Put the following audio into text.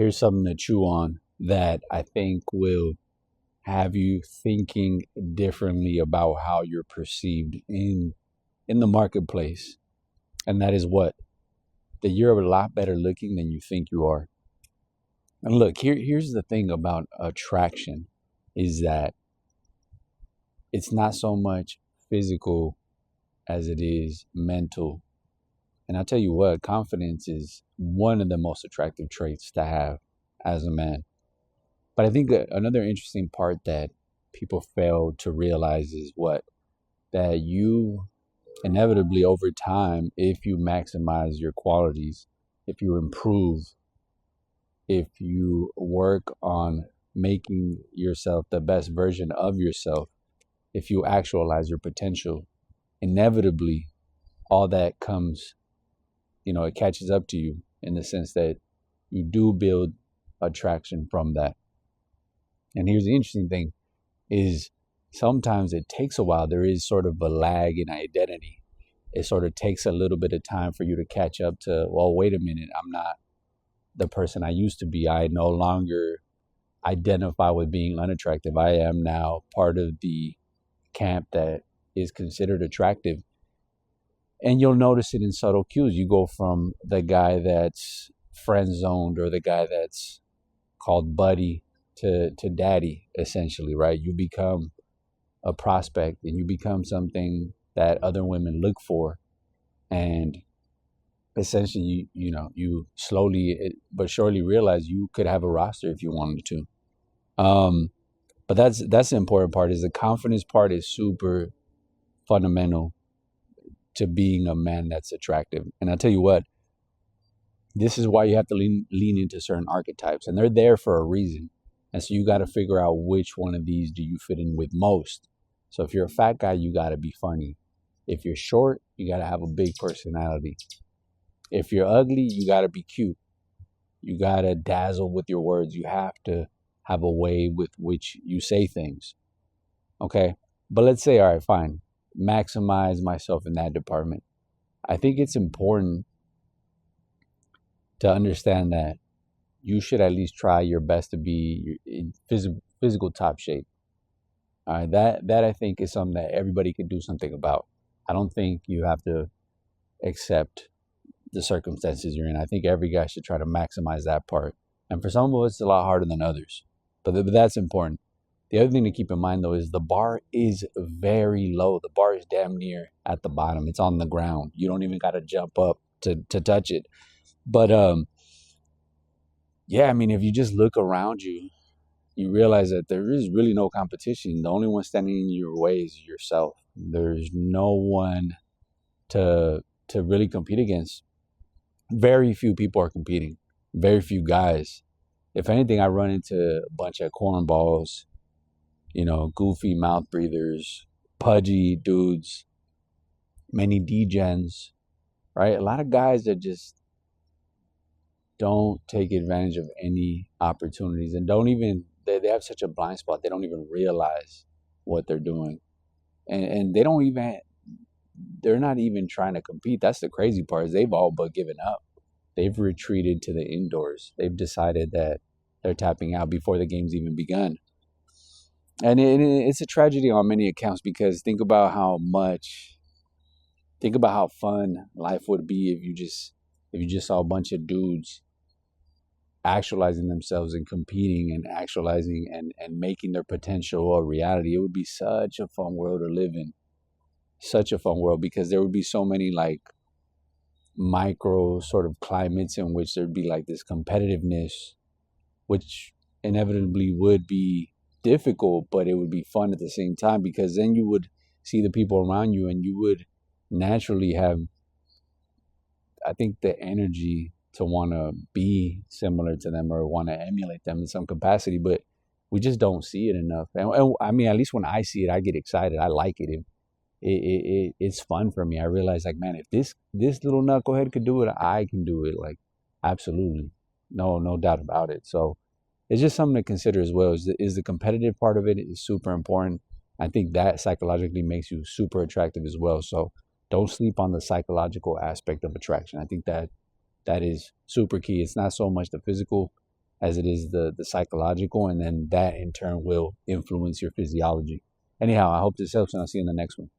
here's something to chew on that I think will have you thinking differently about how you're perceived in the marketplace. And that is what? That you're a lot better looking than you think you are. And look, here's the thing about attraction is that it's not so much physical as it is mental. And I'll tell you what, confidence is one of the most attractive traits to have as a man. But I think another interesting part that people fail to realize is what? That you inevitably over time, if you maximize your qualities, if you improve, if you work on making yourself the best version of yourself, if you actualize your potential, inevitably all that comes, it catches up to you in the sense that you do build attraction from that. And here's the interesting thing is sometimes it takes a while. There is sort of a lag in identity. It sort of takes a little bit of time for you to catch up to, well, wait a minute, I'm not the person I used to be. I no longer identify with being unattractive. I am now part of the camp that is considered attractive. And you'll notice it in subtle cues. You go from the guy that's friend zoned or the guy that's called buddy to daddy, essentially, right? You become a prospect and you become something that other women look for. And essentially, you slowly but surely realize you could have a roster if you wanted to. But that's the important part is the confidence part is super fundamental to being a man that's attractive. And I'll tell you what, this is why you have to lean into certain archetypes, and they're there for a reason. And so you got to figure out which one of these do you fit in with most. So if you're a fat guy, you got to be funny. If you're short, you got to have a big personality. If you're ugly, you got to be cute. You got to dazzle with your words. You have to have a way with which you say things. Okay? But let's say, all right, fine. Maximize myself in that department. I think it's important to understand that you should at least try your best to be in physical top shape. All right, that I think is something that everybody can do something about. I don't think you have to accept the circumstances you're in. I think every guy should try to maximize that part. And for some of us, it's a lot harder than others. But that's important. The other thing to keep in mind, though, is the bar is very low. The bar is damn near at the bottom. It's on the ground. You don't even got to jump up to touch it. But yeah, I mean, if you just look around you, you realize that there is really no competition. The only one standing in your way is yourself. There's no one to really compete against. Very few people are competing. Very few guys. If anything, I run into a bunch of cornballs, goofy mouth breathers, pudgy dudes, many degens, right? A lot of guys that just don't take advantage of any opportunities and don't even, they have such a blind spot. They don't even realize what they're doing. And they're not even trying to compete. That's the crazy part is they've all but given up. They've retreated to the indoors. They've decided that they're tapping out before the game's even begun. And it's a tragedy on many accounts because think about how fun life would be if you just saw a bunch of dudes actualizing themselves and competing and actualizing and making their potential a reality. It would be such a fun world to live in. Such a fun world because there would be so many like micro sort of climates in which there'd be like this competitiveness, which inevitably would be difficult, but it would be fun at the same time because then you would see the people around you and you would naturally have, I think, the energy to want to be similar to them or want to emulate them in some capacity, but we just don't see it enough. And I mean, at least when I see it, I get excited. I like it. It's fun for me. I realize like, man, if this little knucklehead could do it, I can do it. Like, absolutely. No doubt about it. So it's just something to consider as well. Is the competitive part of it is super important. I think that psychologically makes you super attractive as well. So don't sleep on the psychological aspect of attraction. I think that is super key. It's not so much the physical. as it is the psychological, and then that in turn will influence your physiology. Anyhow, I hope this helps, and I'll see you in the next one.